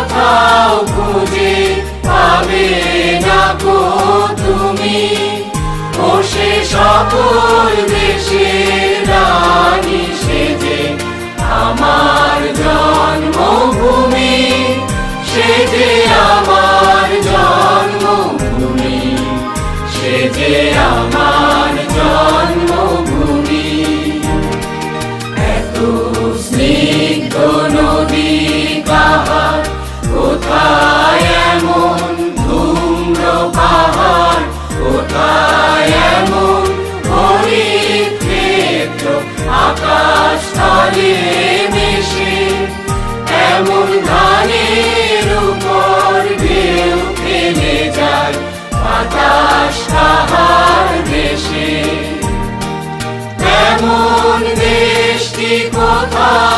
কোথাও খুঁজে পাবে না গো তুমি, ও সে সকল দেশের রানী সেজে আমার জন্মভূমি, সে যে আমার জন্মভূমি, সে যে আমার জন্মভূমি। এত স্নিগ্ধ নদী কাহার, কোথায় এমন ধূম্র পাহাড়, কোথায় এমন হরিৎ ক্ষেত্র আকাশ তলে